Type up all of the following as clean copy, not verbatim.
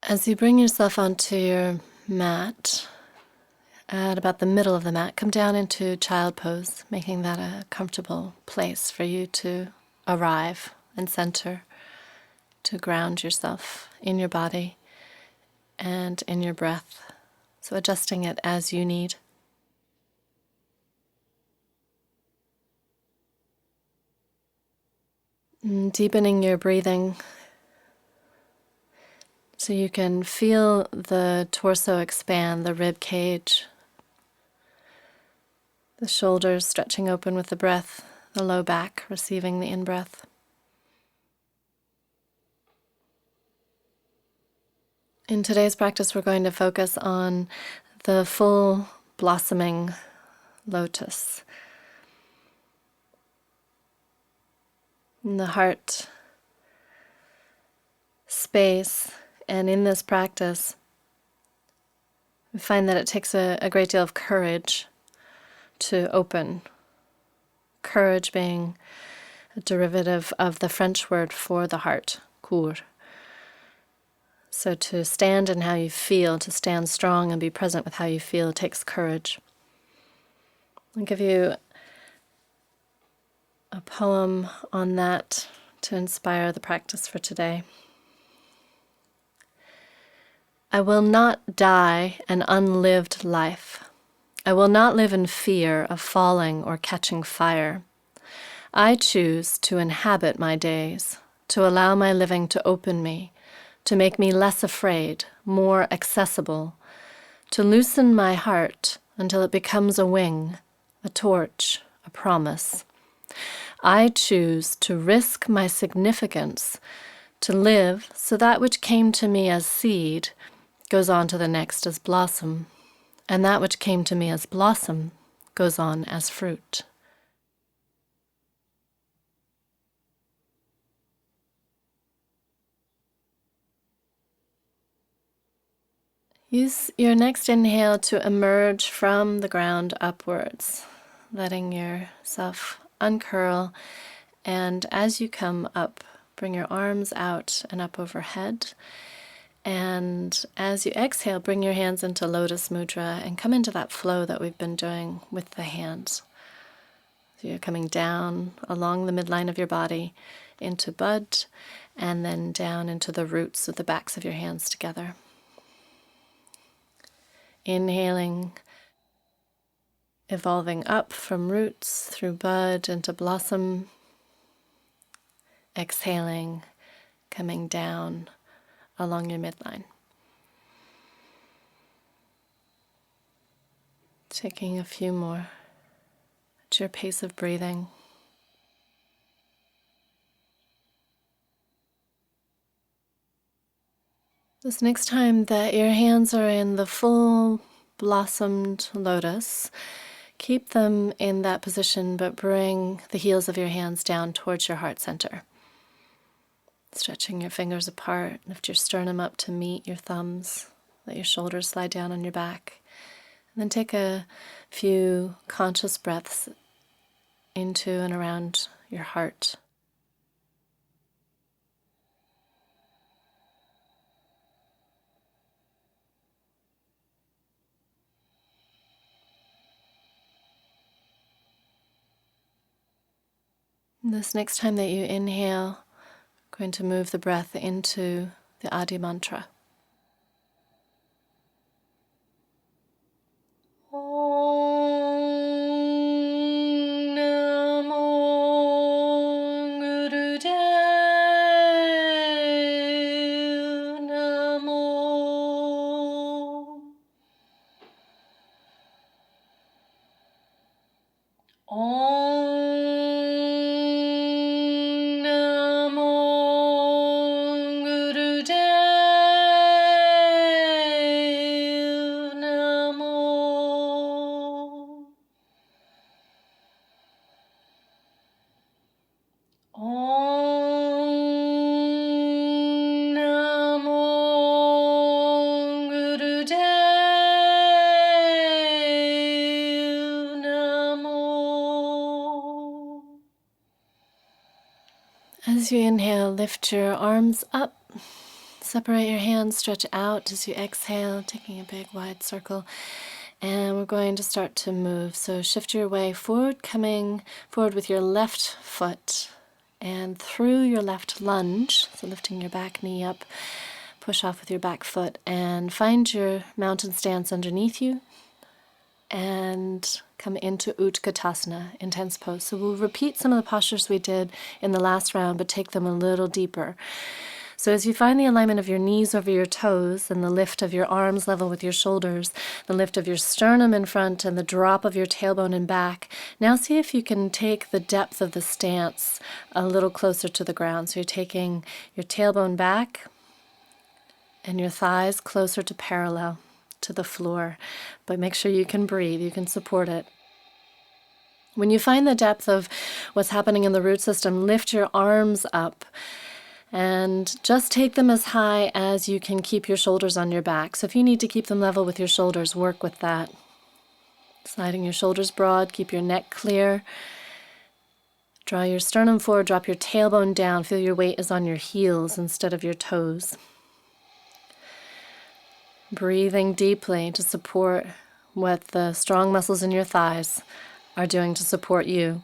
As you bring yourself onto your mat, at about the middle of the mat, come down into child pose, making that a comfortable place for you to arrive and center, to ground yourself in your body and in your breath. So adjusting it as you need. And deepening your breathing so you can feel the torso expand, the rib cage, the shoulders stretching open with the breath, the low back receiving the in-breath. In today's practice, we're going to focus on the full blossoming lotus. In the heart space, and in this practice, we find that it takes a great deal of courage to open. Courage being a derivative of the French word for the heart, cour. So to stand in how you feel, to stand strong and be present with how you feel, takes courage. I'll give you a poem on that to inspire the practice for today. I will not die an unlived life. I will not live in fear of falling or catching fire. I choose to inhabit my days, to allow my living to open me, to make me less afraid, more accessible, to loosen my heart until it becomes a wing, a torch, a promise. I choose to risk my significance, to live so that which came to me as seed goes on to the next as blossom, and that which came to me as blossom goes on as fruit. Use your next inhale to emerge from the ground upwards, letting yourself uncurl, and as you come up, bring your arms out and up overhead. And as you exhale, bring your hands into Lotus Mudra and come into that flow that we've been doing with the hands. So you're coming down along the midline of your body into bud, and then down into the roots of the backs of your hands together. Inhaling, evolving up from roots through bud into blossom. Exhaling, coming down along your midline. Taking a few more at your pace of breathing. This next time that your hands are in the full blossomed lotus, keep them in that position, but bring the heels of your hands down towards your heart center. Stretching your fingers apart, lift your sternum up to meet your thumbs, let your shoulders slide down on your back, and then take a few conscious breaths into and around your heart. This next time that you inhale, going to move the breath into the Adi mantra. As you inhale, lift your arms up, Separate your hands, stretch out as you exhale, taking a big wide circle. And we're going to start to move. So shift your way forward, coming forward with your left foot and through your left lunge. So lifting your back knee up, push off with your back foot and find your mountain stance underneath you and come into Utkatasana, intense pose. So we'll repeat some of the postures we did in the last round, but take them a little deeper. So as you find the alignment of your knees over your toes and the lift of your arms level with your shoulders, the lift of your sternum in front and the drop of your tailbone and back, now see if you can take the depth of the stance a little closer to the ground. So you're taking your tailbone back and your thighs closer to parallel to the floor. But make sure you can breathe, you can support it. When you find the depth of what's happening in the root system, lift your arms up. And just take them as high as you can keep your shoulders on your back. So if you need to keep them level with your shoulders, work with that. Sliding your shoulders broad, keep your neck clear. Draw your sternum forward, drop your tailbone down. Feel your weight is on your heels instead of your toes. Breathing deeply to support what the strong muscles in your thighs are doing to support you.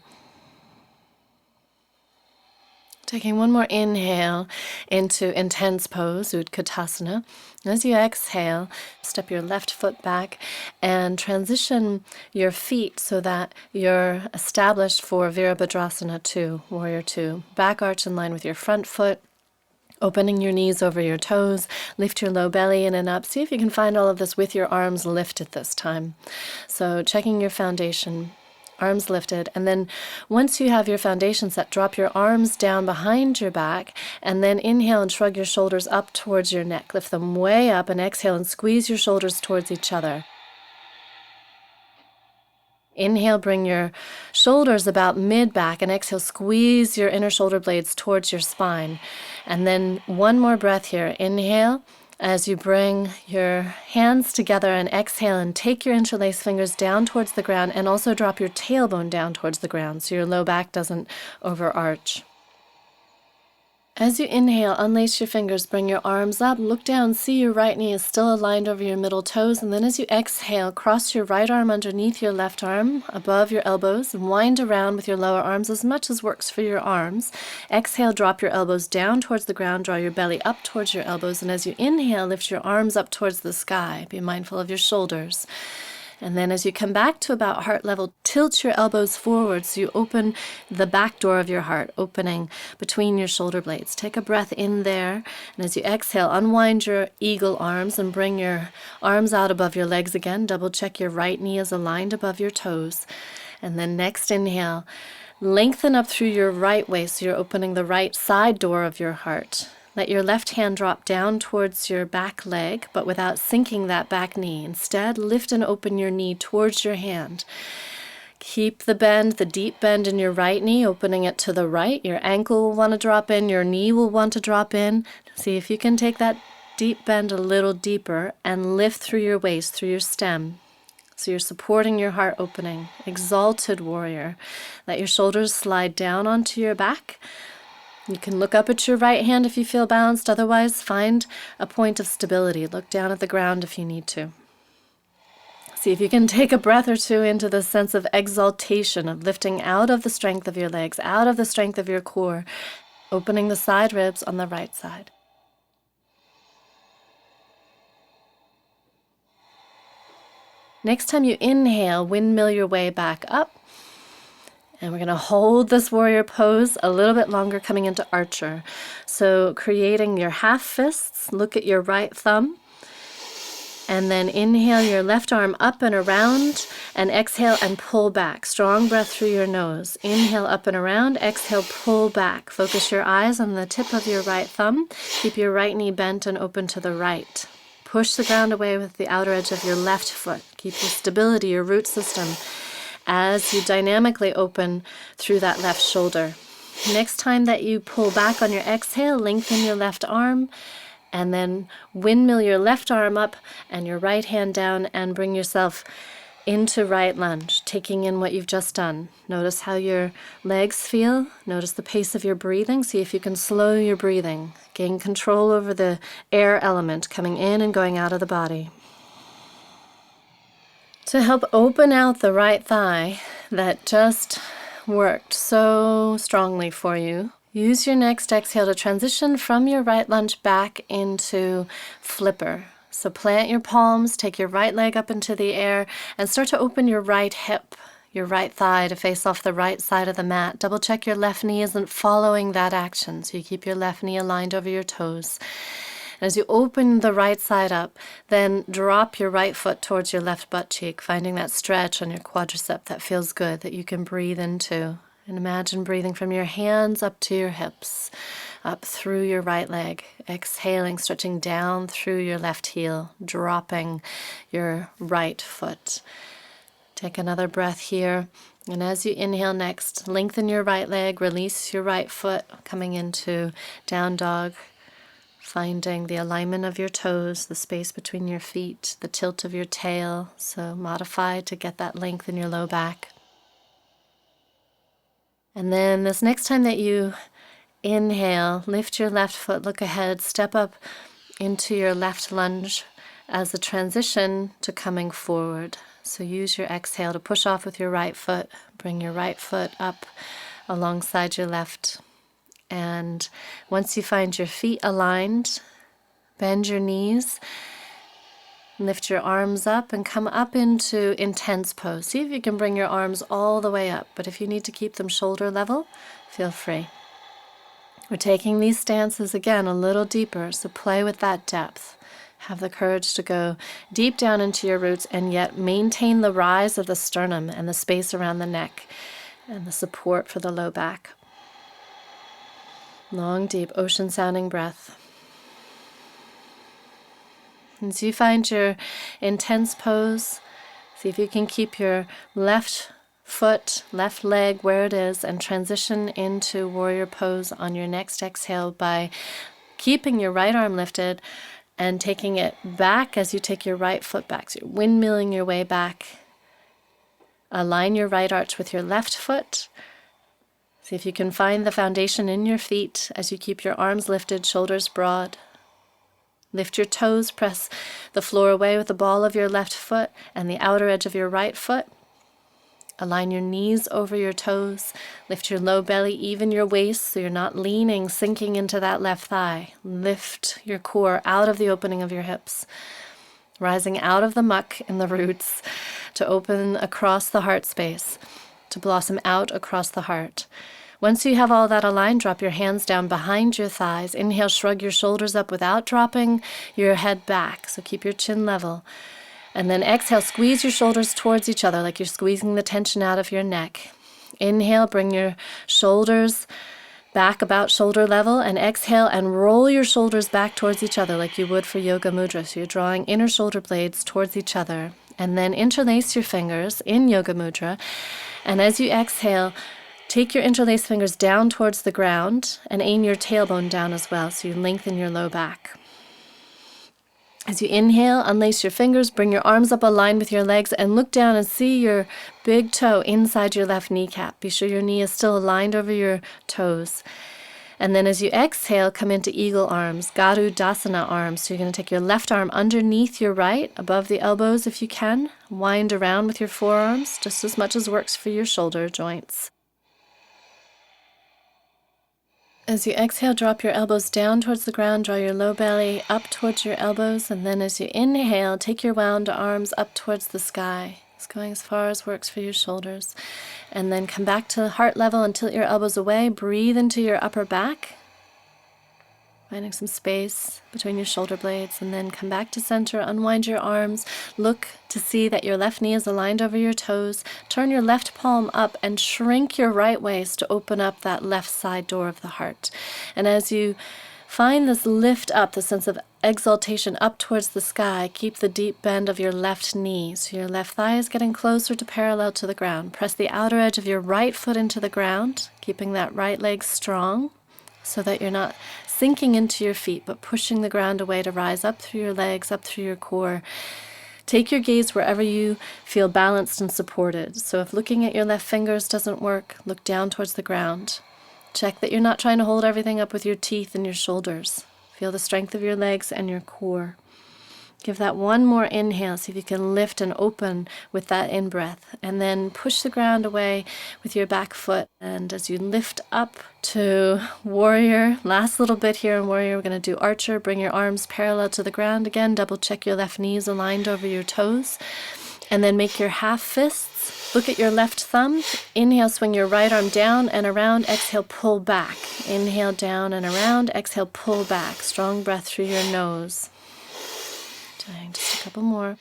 Taking one more inhale into intense pose, Utkatasana. As you exhale, step your left foot back and transition your feet so that you're established for Virabhadrasana 2, Warrior 2. Back arch in line with your front foot, opening your knees over your toes, lift your low belly in and up. See if you can find all of this with your arms lifted this time. So checking your foundation. Arms lifted, and then once you have your foundation set, drop your arms down behind your back, and then inhale and shrug your shoulders up towards your neck. Lift them way up and exhale and squeeze your shoulders towards each other. Inhale, bring your shoulders about mid-back, and exhale, squeeze your inner shoulder blades towards your spine. And then one more breath here. Inhale. As you bring your hands together and exhale and take your interlaced fingers down towards the ground and also drop your tailbone down towards the ground so your low back doesn't overarch. As you inhale, unlace your fingers, bring your arms up, look down, see your right knee is still aligned over your middle toes, and then as you exhale, cross your right arm underneath your left arm, above your elbows, and wind around with your lower arms as much as works for your arms. Exhale, drop your elbows down towards the ground, draw your belly up towards your elbows, and as you inhale, lift your arms up towards the sky. Be mindful of your shoulders. And then as you come back to about heart level, tilt your elbows forward so you open the back door of your heart, opening between your shoulder blades. Take a breath in there, and as you exhale, unwind your eagle arms and bring your arms out above your legs again. Double check your right knee is aligned above your toes. And then next inhale, lengthen up through your right waist so you're opening the right side door of your heart. Let your left hand drop down towards your back leg, but without sinking that back knee. Instead, lift and open your knee towards your hand. Keep the bend, the deep bend in your right knee, opening it to the right. Your ankle will want to drop in, your knee will want to drop in. See if you can take that deep bend a little deeper and lift through your waist, through your stem. So you're supporting your heart opening. Exalted warrior. Let your shoulders slide down onto your back. You can look up at your right hand if you feel balanced. Otherwise, find a point of stability. Look down at the ground if you need to. See if you can take a breath or two into the sense of exaltation, of lifting out of the strength of your legs, out of the strength of your core, opening the side ribs on the right side. Next time you inhale, windmill your way back up. And we're going to hold this warrior pose a little bit longer, coming into archer. So creating your half fists, look at your right thumb. And then inhale your left arm up and around, and exhale and pull back. Strong breath through your nose. Inhale up and around, exhale, pull back. Focus your eyes on the tip of your right thumb. Keep your right knee bent and open to the right. Push the ground away with the outer edge of your left foot. Keep your stability, your root system, as you dynamically open through that left shoulder. Next time that you pull back on your exhale, lengthen your left arm, and then windmill your left arm up and your right hand down, and bring yourself into right lunge, taking in what you've just done. Notice how your legs feel. Notice the pace of your breathing. See if you can slow your breathing. Gain control over the air element coming in and going out of the body. To help open out the right thigh that just worked so strongly for you, use your next exhale to transition from your right lunge back into flipper. So plant your palms, take your right leg up into the air, and start to open your right hip, your right thigh to face off the right side of the mat. Double check your left knee isn't following that action, so you keep your left knee aligned over your toes. As you open the right side up, then drop your right foot towards your left butt cheek, finding that stretch on your quadricep that feels good, that you can breathe into. And imagine breathing from your hands up to your hips, up through your right leg, exhaling, stretching down through your left heel, dropping your right foot. Take another breath here. And as you inhale next, lengthen your right leg, release your right foot, coming into down dog, finding the alignment of your toes, the space between your feet, the tilt of your tail. So modify to get that length in your low back. And then this next time that you inhale, lift your left foot, look ahead, step up into your left lunge as a transition to coming forward. So use your exhale to push off with your right foot, bring your right foot up alongside your left. And once you find your feet aligned, bend your knees, lift your arms up and come up into intense pose. See if you can bring your arms all the way up, but if you need to keep them shoulder level, feel free. We're taking these stances again a little deeper, so play with that depth. Have the courage to go deep down into your roots and yet maintain the rise of the sternum and the space around the neck and the support for the low back. Long, deep, ocean-sounding breath. As you find your intense pose, see if you can keep your left foot, left leg where it is, and transition into warrior pose on your next exhale by keeping your right arm lifted and taking it back as you take your right foot back. So you're windmilling your way back. Align your right arch with your left foot. See if you can find the foundation in your feet as you keep your arms lifted, shoulders broad. Lift your toes, press the floor away with the ball of your left foot and the outer edge of your right foot. Align your knees over your toes. Lift your low belly, even your waist so you're not leaning, sinking into that left thigh. Lift your core out of the opening of your hips, rising out of the muck in the roots to open across the heart space, to blossom out across the heart. Once you have all that aligned, drop your hands down behind your thighs. Inhale, shrug your shoulders up without dropping your head back. So keep your chin level. And then exhale, squeeze your shoulders towards each other like you're squeezing the tension out of your neck. Inhale, bring your shoulders back about shoulder level, and exhale and roll your shoulders back towards each other like you would for yoga mudra. So you're drawing inner shoulder blades towards each other. And then interlace your fingers in yoga mudra. And as you exhale, take your interlaced fingers down towards the ground and aim your tailbone down as well, so you lengthen your low back. As you inhale, unlace your fingers, bring your arms up aligned with your legs, and look down and see your big toe inside your left kneecap. Be sure your knee is still aligned over your toes. And then as you exhale, come into eagle arms, Garudasana arms. So you're going to take your left arm underneath your right, above the elbows if you can. Wind around with your forearms, just as much as works for your shoulder joints. As you exhale, drop your elbows down towards the ground, draw your low belly up towards your elbows, and then as you inhale, take your wound arms up towards the sky. It's going as far as works for your shoulders. And then come back to heart level and tilt your elbows away. Breathe into your upper back, finding some space between your shoulder blades, and then come back to center, unwind your arms, look to see that your left knee is aligned over your toes, turn your left palm up and shrink your right waist to open up that left side door of the heart. And as you find this lift up, the sense of exaltation up towards the sky, keep the deep bend of your left knee, so your left thigh is getting closer to parallel to the ground. Press the outer edge of your right foot into the ground, keeping that right leg strong so that you're not sinking into your feet, but pushing the ground away to rise up through your legs, up through your core. Take your gaze wherever you feel balanced and supported. So if looking at your left fingers doesn't work, look down towards the ground. Check that you're not trying to hold everything up with your teeth and your shoulders. Feel the strength of your legs and your core. Give that one more inhale. See if you can lift and open with that in-breath. And then push the ground away with your back foot. And as you lift up to warrior, last little bit here in warrior, we're going to do archer. Bring your arms parallel to the ground again. Double check your left knees aligned over your toes. And then make your half fists. Look at your left thumb. Inhale, swing your right arm down and around. Exhale, pull back. Inhale, down and around. Exhale, pull back. Strong breath through your nose. Just a couple more.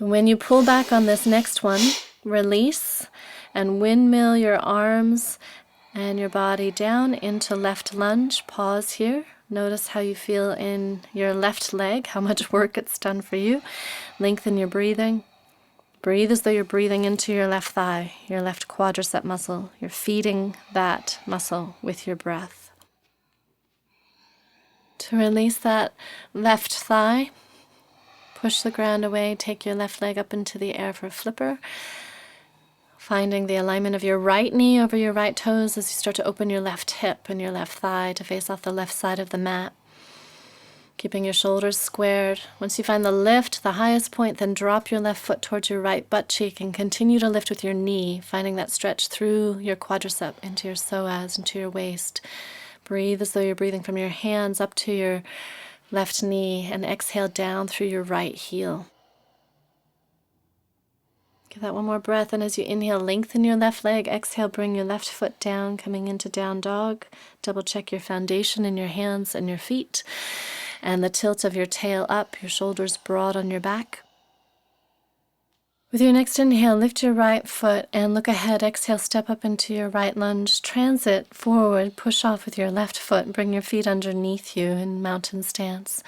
And when you pull back on this next one, release and windmill your arms and your body down into left lunge. Pause here. Notice how you feel in your left leg, how much work it's done for you. Lengthen your breathing. Breathe as though you're breathing into your left thigh, your left quadricep muscle. You're feeding that muscle with your breath. To release that left thigh, push the ground away, take your left leg up into the air for a flipper, finding the alignment of your right knee over your right toes as you start to open your left hip and your left thigh to face off the left side of the mat. Keeping your shoulders squared. Once you find the lift, the highest point, then drop your left foot towards your right butt cheek and continue to lift with your knee, finding that stretch through your quadricep into your psoas, into your waist. Breathe as though you're breathing from your hands up to your left knee and exhale down through your right heel. Give that one more breath, and as you inhale, lengthen your left leg. Exhale, bring your left foot down, coming into down dog. Double check your foundation in your hands and your feet, and the tilt of your tail up, your shoulders broad on your back. With your next inhale, lift your right foot and look ahead. Exhale, step up into your right lunge. Transit forward, push off with your left foot. Bring your feet underneath you in mountain stance.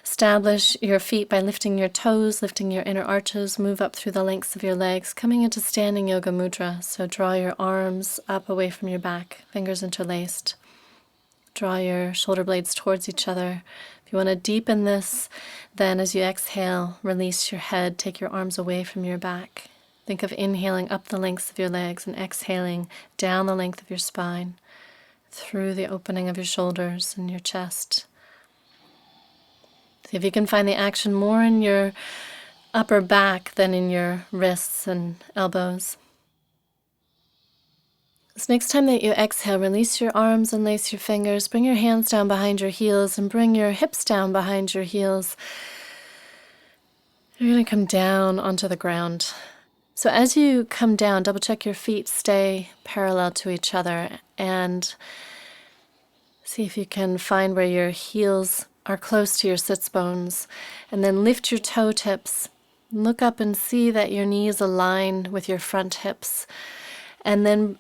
Establish your feet by lifting your toes, lifting your inner arches. Move up through the lengths of your legs, coming into standing yoga mudra. So draw your arms up away from your back, fingers interlaced. Draw your shoulder blades towards each other. If you want to deepen this, then as you exhale, release your head, take your arms away from your back. Think of inhaling up the lengths of your legs and exhaling down the length of your spine, through the opening of your shoulders and your chest. See if you can find the action more in your upper back than in your wrists and elbows. This next time that you exhale, release your arms and lace your fingers. Bring your hands down behind your heels and bring your hips down behind your heels. You're going to come down onto the ground. So as you come down, double check your feet stay parallel to each other and see if you can find where your heels are close to your sits bones. And then lift your toe tips. Look up and see that your knees align with your front hips. And then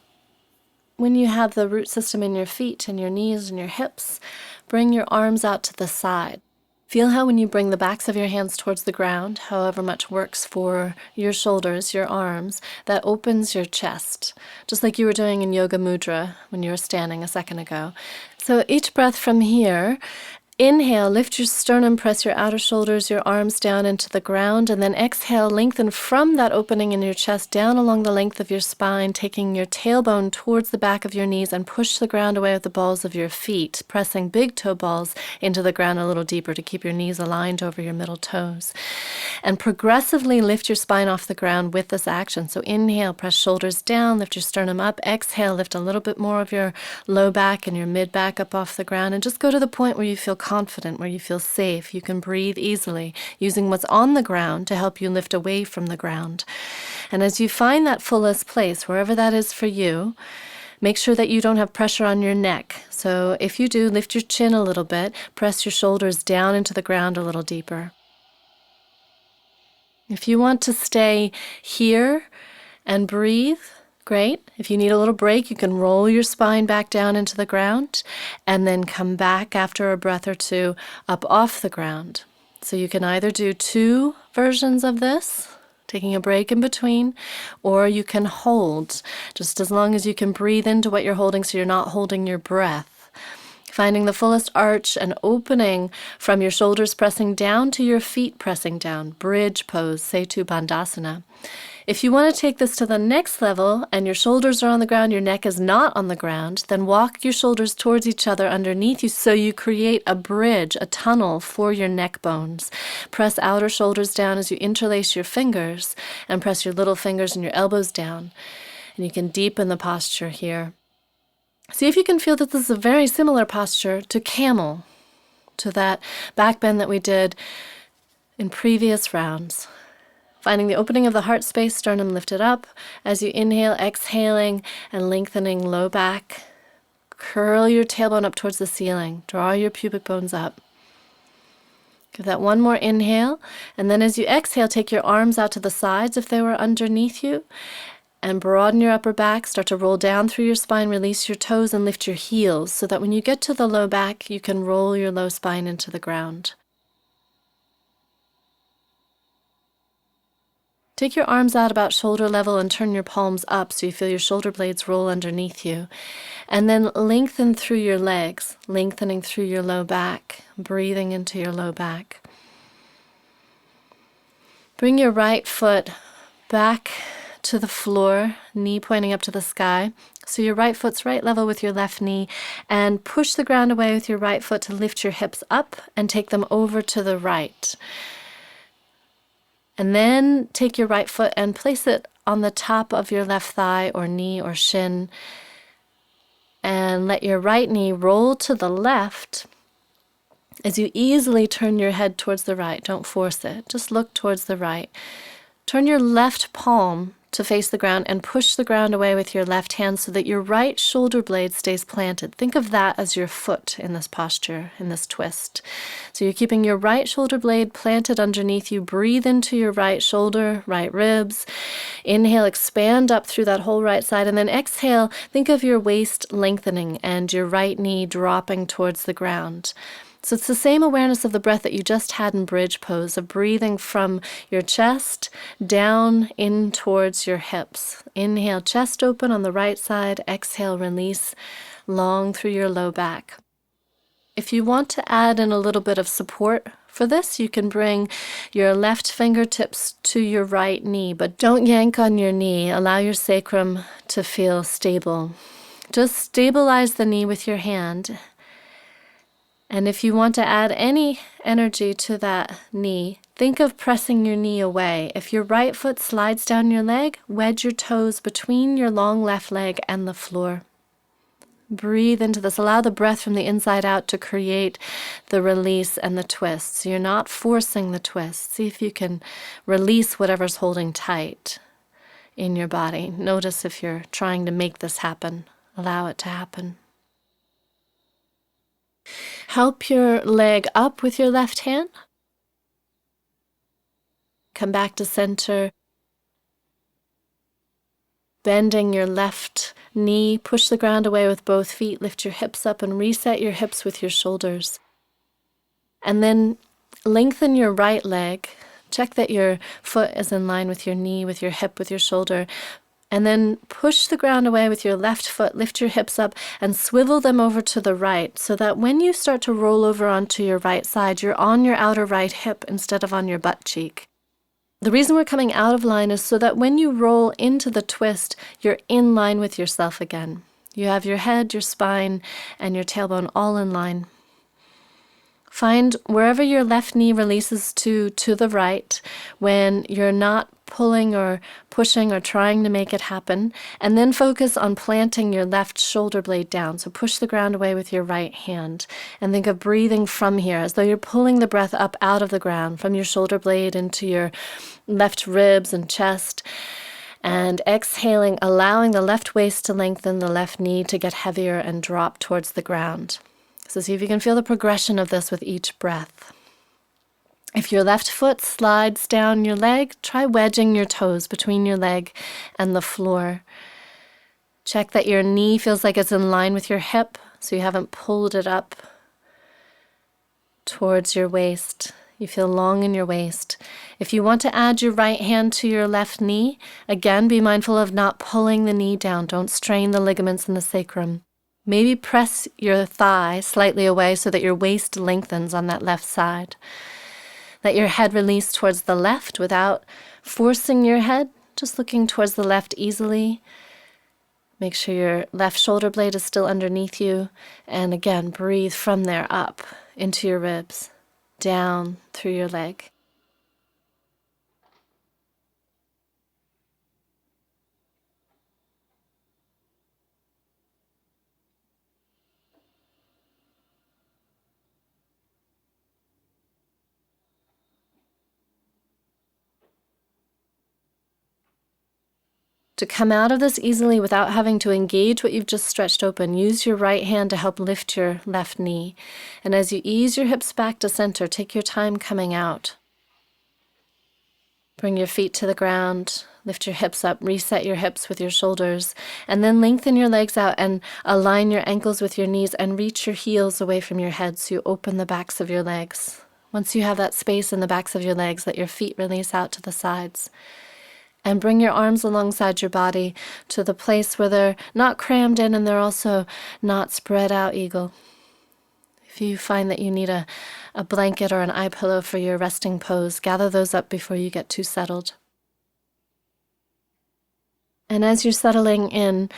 when you have the root system in your feet and your knees and your hips, bring your arms out to the side. Feel how when you bring the backs of your hands towards the ground, however much works for your shoulders, your arms, that opens your chest, just like you were doing in Yoga Mudra when you were standing a second ago. So each breath from here, inhale, lift your sternum, press your outer shoulders, your arms down into the ground, and then exhale, lengthen from that opening in your chest down along the length of your spine, taking your tailbone towards the back of your knees and push the ground away with the balls of your feet, pressing big toe balls into the ground a little deeper to keep your knees aligned over your middle toes. And progressively lift your spine off the ground with this action. So inhale, press shoulders down, lift your sternum up. Exhale, lift a little bit more of your low back and your mid back up off the ground, and just go to the point where you feel confident, where you feel safe. You can breathe easily using what's on the ground to help you lift away from the ground. And as you find that fullest place, wherever that is for you, make sure that you don't have pressure on your neck. So if you do, lift your chin a little bit, press your shoulders down into the ground a little deeper. If you want to stay here and breathe, great. If you need a little break, you can roll your spine back down into the ground and then come back after a breath or two up off the ground. So you can either do 2 versions of this, taking a break in between, or you can hold, just as long as you can breathe into what you're holding so you're not holding your breath. Finding the fullest arch and opening from your shoulders pressing down to your feet pressing down. Bridge pose, Setu Bandhasana. If you want to take this to the next level and your shoulders are on the ground, your neck is not on the ground, then walk your shoulders towards each other underneath you so you create a bridge, a tunnel for your neck bones. Press outer shoulders down as you interlace your fingers and press your little fingers and your elbows down. And you can deepen the posture here. See if you can feel that this is a very similar posture to camel, to that back bend that we did in previous rounds. Finding the opening of the heart space, sternum lifted up. As you inhale, exhaling and lengthening low back. Curl your tailbone up towards the ceiling. Draw your pubic bones up. Give that one more inhale. And then as you exhale, take your arms out to the sides if they were underneath you. And broaden your upper back. Start to roll down through your spine. Release your toes and lift your heels so that when you get to the low back, you can roll your low spine into the ground. Take your arms out about shoulder level and turn your palms up so you feel your shoulder blades roll underneath you. And then lengthen through your legs, lengthening through your low back, breathing into your low back. Bring your right foot back to the floor, knee pointing up to the sky. So your right foot's right level with your left knee, and push the ground away with your right foot to lift your hips up and take them over to the right. And then take your right foot and place it on the top of your left thigh or knee or shin. And let your right knee roll to the left as you easily turn your head towards the right. Don't force it. Just look towards the right. Turn your left palm to face the ground and push the ground away with your left hand so that your right shoulder blade stays planted. Think of that as your foot in this posture, in this twist. So you're keeping your right shoulder blade planted underneath you. Breathe into your right shoulder, right ribs. Inhale, expand up through that whole right side, and then exhale, think of your waist lengthening and your right knee dropping towards the ground. So it's the same awareness of the breath that you just had in bridge pose, of breathing from your chest down in towards your hips. Inhale, chest open on the right side. Exhale, release long through your low back. If you want to add in a little bit of support for this, you can bring your left fingertips to your right knee, but don't yank on your knee. Allow your sacrum to feel stable. Just stabilize the knee with your hand. And if you want to add any energy to that knee, think of pressing your knee away. If your right foot slides down your leg, wedge your toes between your long left leg and the floor. Breathe into this. Allow the breath from the inside out to create the release and the twist. So you're not forcing the twist. See if you can release whatever's holding tight in your body. Notice if you're trying to make this happen. Allow it to happen. Help your leg up with your left hand. Come back to center. Bending your left knee. Push the ground away with both feet. Lift your hips up and reset your hips with your shoulders. And then lengthen your right leg. Check that your foot is in line with your knee, with your hip, with your shoulder. And then push the ground away with your left foot, lift your hips up, and swivel them over to the right so that when you start to roll over onto your right side, you're on your outer right hip instead of on your butt cheek. The reason we're coming out of line is so that when you roll into the twist, you're in line with yourself again. You have your head, your spine, and your tailbone all in line. Find wherever your left knee releases to the right when you're not pulling or pushing or trying to make it happen, and then focus on planting your left shoulder blade down. So push the ground away with your right hand and think of breathing from here as though you're pulling the breath up out of the ground from your shoulder blade into your left ribs and chest, and exhaling, allowing the left waist to lengthen, the left knee to get heavier and drop towards the ground. So see if you can feel the progression of this with each breath. If your left foot slides down your leg, try wedging your toes between your leg and the floor. Check that your knee feels like it's in line with your hip, so you haven't pulled it up towards your waist. You feel long in your waist. If you want to add your right hand to your left knee, again, be mindful of not pulling the knee down. Don't strain the ligaments in the sacrum. Maybe press your thigh slightly away so that your waist lengthens on that left side. Let your head release towards the left without forcing your head, just looking towards the left easily. Make sure your left shoulder blade is still underneath you. And again, breathe from there up into your ribs, down through your leg. To come out of this easily without having to engage what you've just stretched open, use your right hand to help lift your left knee. And as you ease your hips back to center, take your time coming out. Bring your feet to the ground, lift your hips up, reset your hips with your shoulders, and then lengthen your legs out and align your ankles with your knees and reach your heels away from your head so you open the backs of your legs. Once you have that space in the backs of your legs, let your feet release out to the sides. And bring your arms alongside your body to the place where they're not crammed in and they're also not spread out eagle. If you find that you need a blanket or an eye pillow for your resting pose, gather those up before you get too settled. And as you're settling in,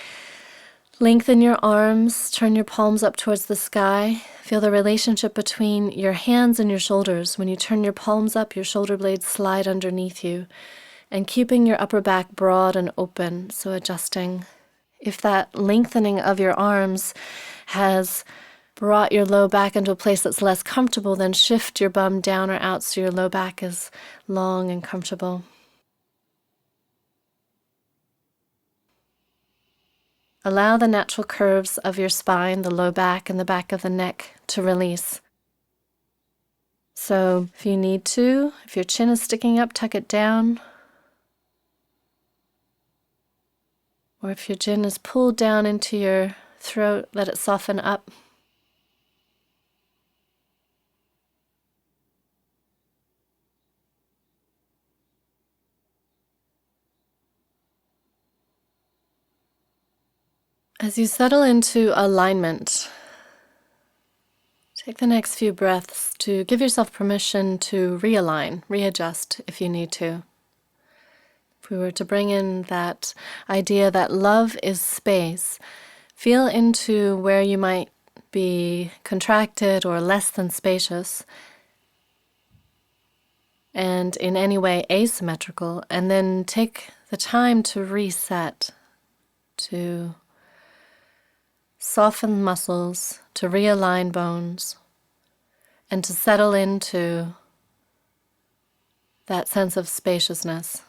lengthen your arms, turn your palms up towards the sky. Feel the relationship between your hands and your shoulders. When you turn your palms up, your shoulder blades slide underneath you. And keeping your upper back broad and open, so adjusting. If that lengthening of your arms has brought your low back into a place that's less comfortable, then shift your bum down or out so your low back is long and comfortable. Allow the natural curves of your spine, the low back and the back of the neck to release. So if you need to, if your chin is sticking up, tuck it down. Or if your chin is pulled down into your throat, let it soften up. As you settle into alignment, take the next few breaths to give yourself permission to realign, readjust if you need to. If we were to bring in that idea that love is space, feel into where you might be contracted or less than spacious, and in any way asymmetrical, and then take the time to reset, to soften muscles, to realign bones, and to settle into that sense of spaciousness.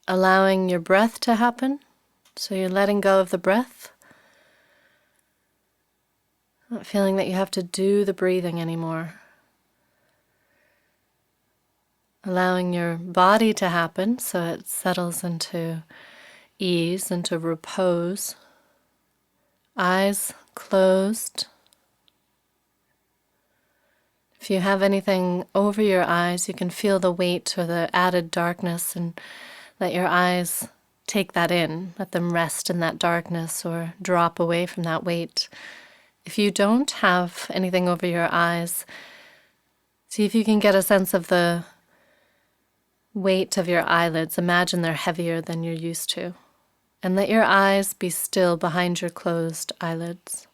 Allowing your breath to happen, so you're letting go of the breath, not feeling that you have to do the breathing anymore. Allowing your body to happen, so it settles into ease, into repose. Eyes closed. If you have anything over your eyes, you can feel the weight or the added darkness and let your eyes take that in. Let them rest in that darkness or drop away from that weight. If you don't have anything over your eyes, see if you can get a sense of the weight of your eyelids. Imagine they're heavier than you're used to. And let your eyes be still behind your closed eyelids.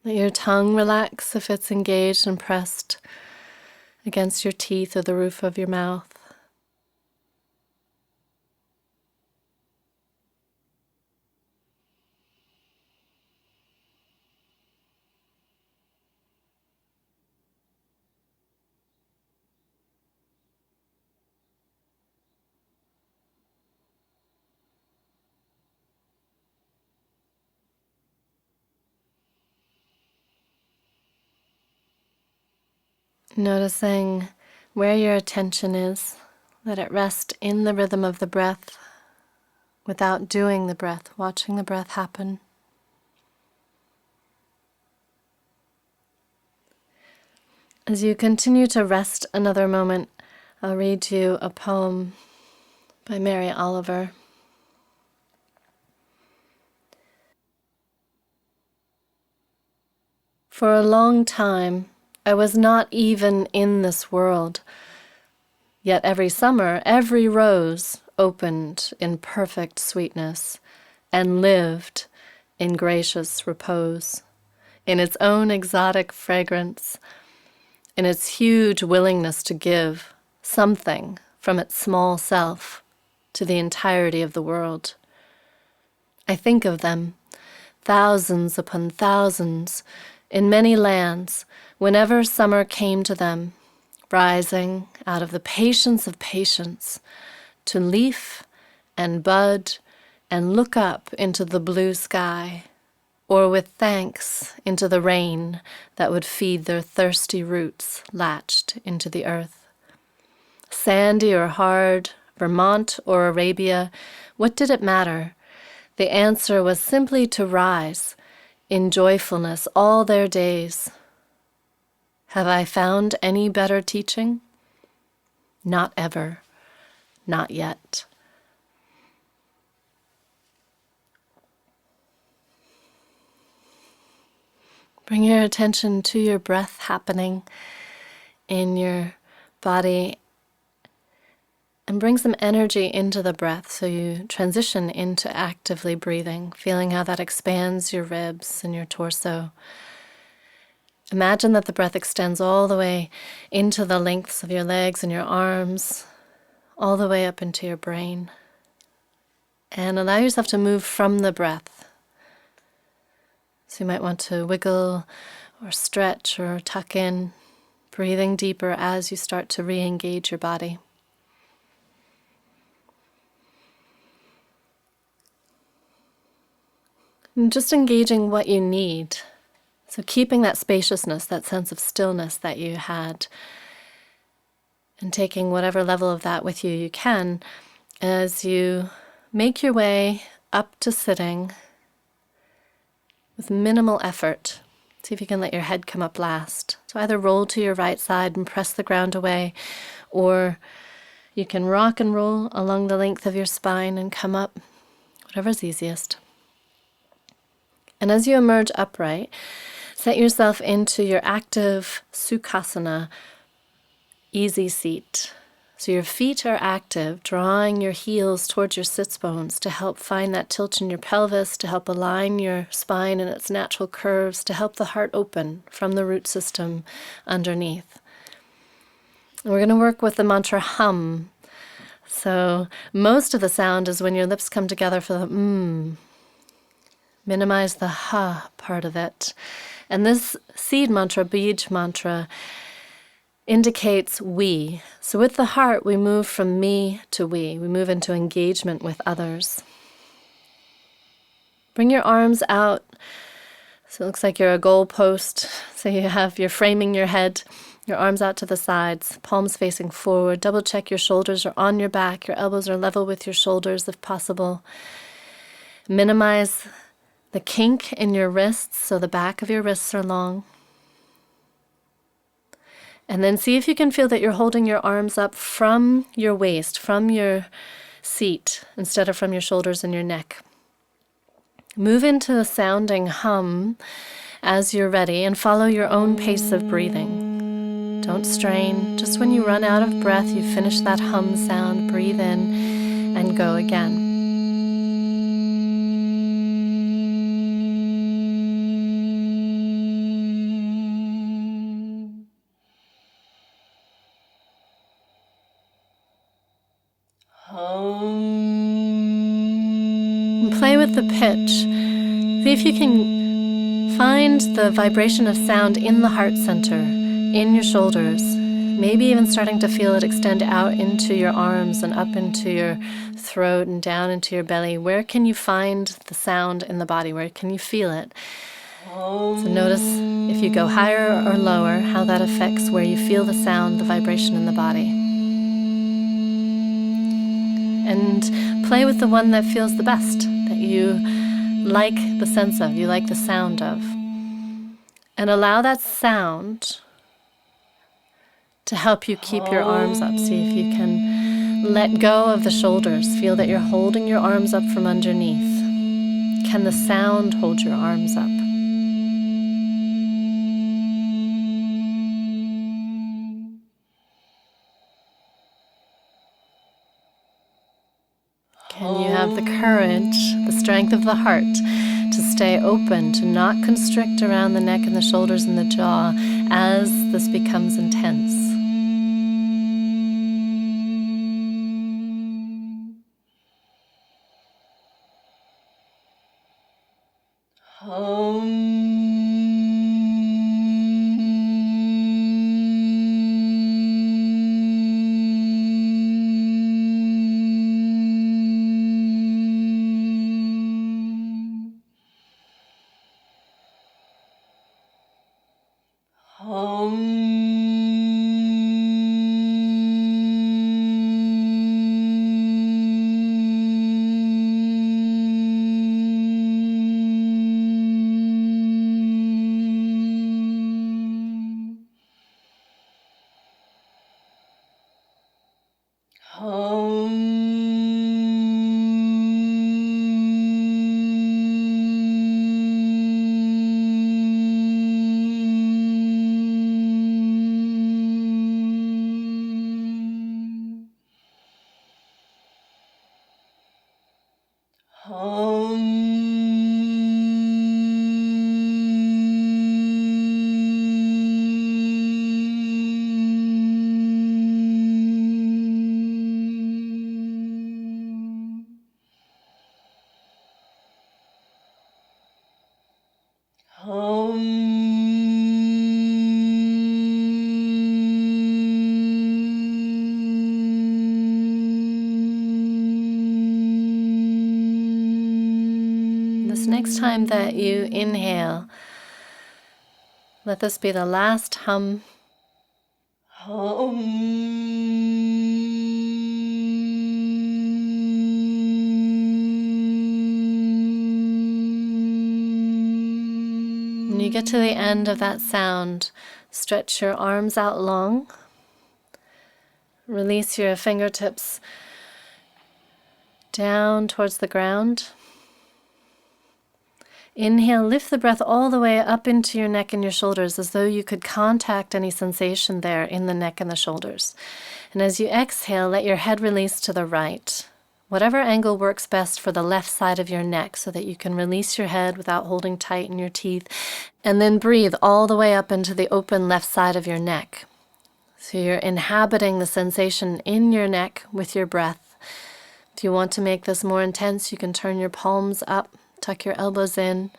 Let your tongue relax if it's engaged and pressed against your teeth or the roof of your mouth. Noticing where your attention is. Let it rest in the rhythm of the breath without doing the breath, watching the breath happen. As you continue to rest another moment, I'll read you a poem by Mary Oliver. For a long time, I was not even in this world. Yet every summer, every rose opened in perfect sweetness and lived in gracious repose, in its own exotic fragrance, in its huge willingness to give something from its small self to the entirety of the world. I think of them, thousands upon thousands, in many lands, whenever summer came to them, rising out of the patience of patience to leaf and bud and look up into the blue sky, or with thanks into the rain that would feed their thirsty roots latched into the earth. Sandy or hard, Vermont or Arabia, what did it matter? The answer was simply to rise in joyfulness all their days. Have I found any better teaching? Not ever, not yet. Bring your attention to your breath happening in your body and bring some energy into the breath so you transition into actively breathing, feeling how that expands your ribs and your torso. Imagine that the breath extends all the way into the lengths of your legs and your arms, all the way up into your brain. And allow yourself to move from the breath. So you might want to wiggle or stretch or tuck in, breathing deeper as you start to re-engage your body. And just engaging what you need. So keeping that spaciousness, that sense of stillness that you had, and taking whatever level of that with you can as you make your way up to sitting with minimal effort. See if you can let your head come up last. So either roll to your right side and press the ground away, or you can rock and roll along the length of your spine and come up, whatever's easiest. And as you emerge upright, set yourself into your active Sukhasana, easy seat. So your feet are active, drawing your heels towards your sits bones to help find that tilt in your pelvis, to help align your spine in its natural curves, to help the heart open from the root system underneath. And we're going to work with the mantra hum. So most of the sound is when your lips come together for the Minimize the ha part of it. And this seed mantra, bij mantra, indicates we. So with the heart, we move from me to we. We move into engagement with others. Bring your arms out. So it looks like you're a goal post. So you're framing your head, your arms out to the sides, palms facing forward. Double check your shoulders are on your back. Your elbows are level with your shoulders if possible. Minimize the kink in your wrists, so the back of your wrists are long. And then see if you can feel that you're holding your arms up from your waist, from your seat, instead of from your shoulders and your neck. Move into the sounding hum as you're ready and follow your own pace of breathing. Don't strain. Just when you run out of breath, you finish that hum sound, breathe in and go again. And play with the pitch. See if you can find the vibration of sound in the heart center, in your shoulders. Maybe even starting to feel it extend out into your arms and up into your throat and down into your belly. Where can you find the sound in the body? Where can you feel it? So notice if you go higher or lower, how that affects where you feel the sound, the vibration in the body. And play with the one that feels the best, that you like the sense of, you like the sound of. And allow that sound to help you keep your arms up. See if you can let go of the shoulders. Feel that you're holding your arms up from underneath. Can the sound hold your arms up? And you have the courage, the strength of the heart to stay open, to not constrict around the neck and the shoulders and the jaw as this becomes intense. This next time that you inhale, let this be the last hum. When you get to the end of that sound, stretch your arms out long. Release your fingertips down towards the ground. Inhale, lift the breath all the way up into your neck and your shoulders as though you could contact any sensation there in the neck and the shoulders. And as you exhale, let your head release to the right. Whatever angle works best for the left side of your neck so that you can release your head without holding tight in your teeth. And then breathe all the way up into the open left side of your neck. So you're inhabiting the sensation in your neck with your breath. If you want to make this more intense, you can turn your palms up. Tuck your elbows in.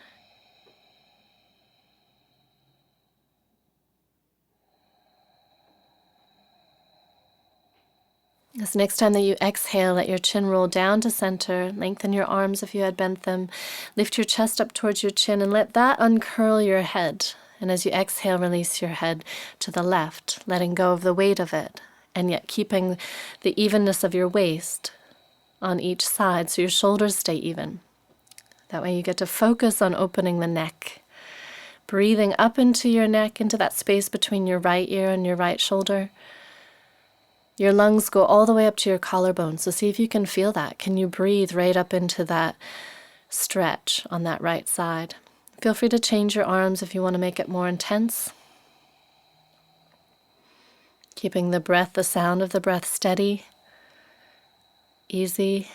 This next time that you exhale, let your chin roll down to center. Lengthen your arms if you had bent them. Lift your chest up towards your chin and let that uncurl your head. And as you exhale, release your head to the left, letting go of the weight of it, and yet keeping the evenness of your waist on each side so your shoulders stay even. That way you get to focus on opening the neck. Breathing up into your neck, into that space between your right ear and your right shoulder. Your lungs go all the way up to your collarbone, so see if you can feel that. Can you breathe right up into that stretch on that right side? Feel free to change your arms if you want to make it more intense. Keeping the breath, the sound of the breath steady, easy,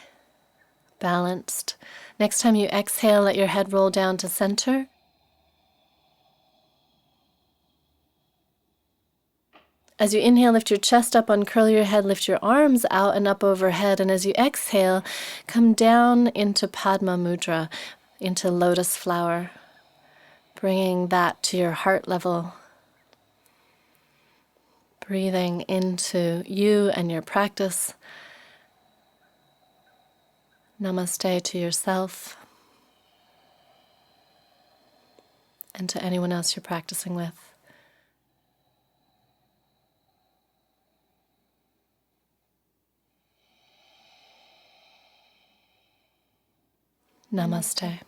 balanced. Next time you exhale, let your head roll down to center. As you inhale, lift your chest up, uncurl your head, lift your arms out and up overhead. And as you exhale, come down into Padma Mudra, into lotus flower, bringing that to your heart level. Breathing into you and your practice. Namaste to yourself and to anyone else you're practicing with. Namaste.